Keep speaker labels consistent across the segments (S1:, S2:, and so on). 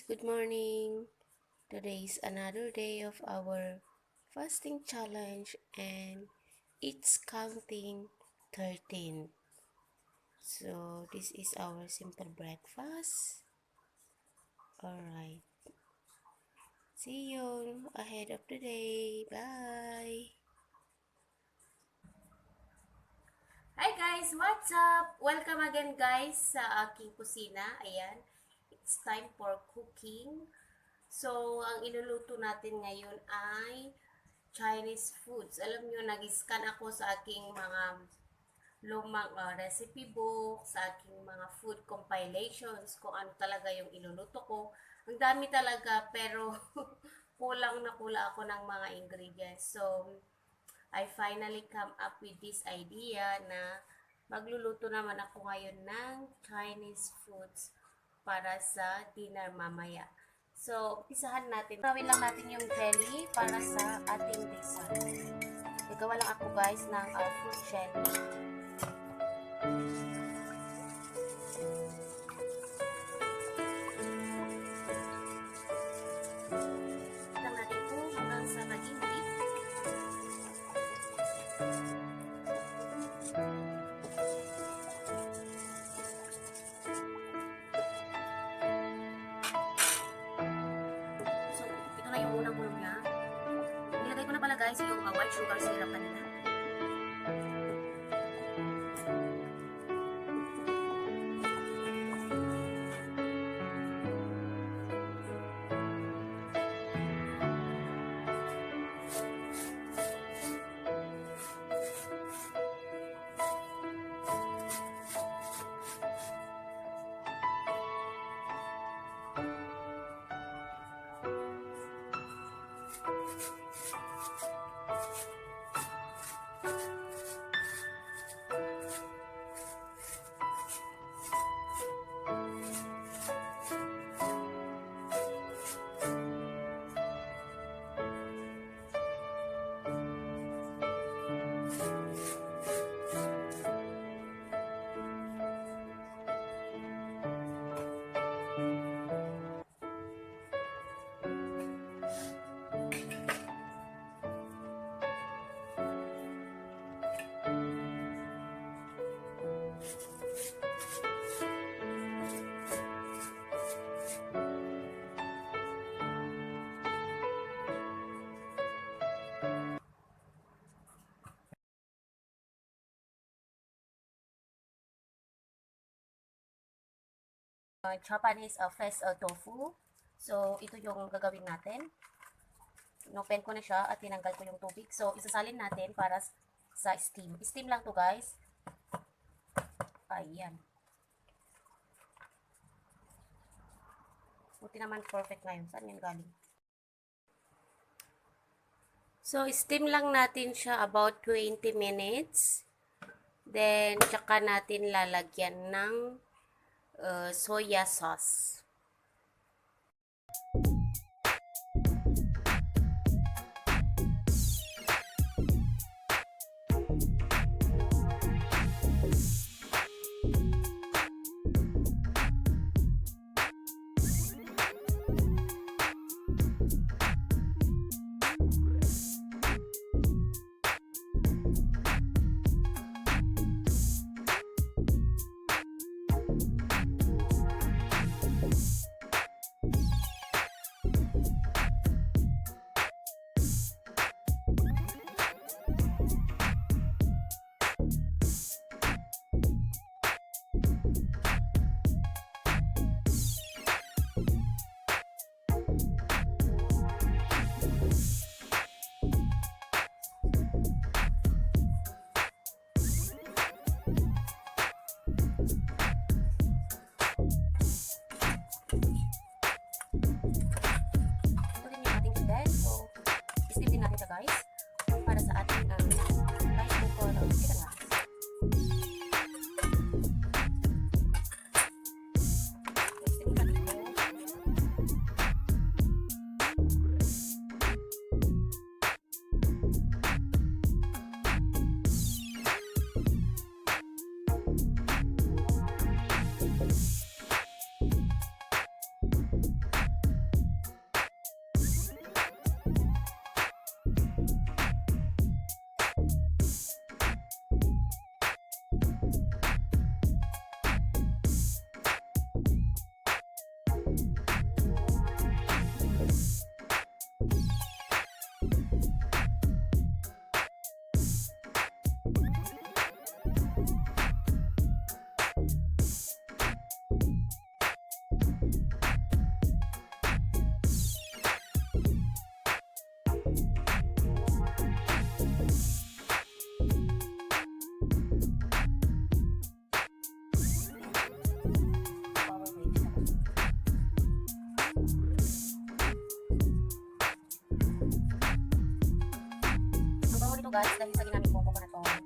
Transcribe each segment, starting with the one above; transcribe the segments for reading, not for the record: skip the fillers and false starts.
S1: good morning. Today is another day of our fasting challenge and it's counting 13. So this is our simple breakfast. Alright. See you ahead of the day. Bye!
S2: Hi guys! What's up? Welcome again guys sa aking kusina. Ayan. It's time for cooking. So, ang iluluto natin ngayon ay Chinese foods. Alam nyo, nag-scan ako sa aking mga lumang recipe book, sa aking mga food compilations, kung ano talaga yung iluluto ko. Ang dami talaga, pero kulang na kulang ako ng mga ingredients. So, I finally come up with this idea na magluluto naman ako ngayon ng Chinese foods para sa dinner mamaya. So, umpisahan natin. Gawin lang natin yung jelly para sa ating dessert. Nagawa lang ako guys ng fruit jelly. Lang natin po hanggang sa maging deep. Unang kulog niya. Nilagay ko na pala guys yung white sugar syrup kanina. Japanese fresh tofu. So, ito yung gagawin natin. Inopen ko na siya at tinanggal ko yung tubig. So, isasalin natin para sa steam. Steam lang to guys. Ayan. Buti naman perfect ngayon. Saan yan galing? So, steam lang natin siya about 20 minutes. Then, tsaka natin lalagyan ng soya sauce. Guys, para sa ating rice cooker o chicken rice. guys dahil sa ginamit kong coconut oil.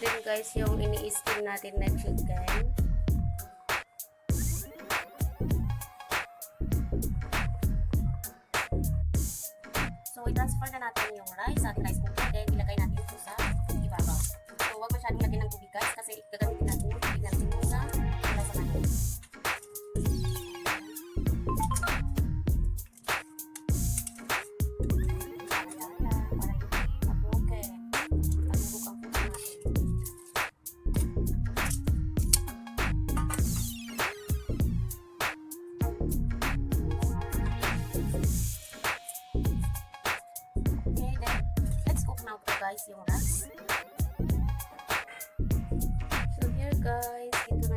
S2: Then guys, yung ini-steam natin na chicken. So, i-transfer na natin yung rice sa ating rice cooker. Then, ilagay natin ito sa ibabaw. So, huwag masyadong lagyan ng tubig guys kasi gagamitin natin yung tubig natin ito sa manok. Guys, yung rice. So here guys, ito na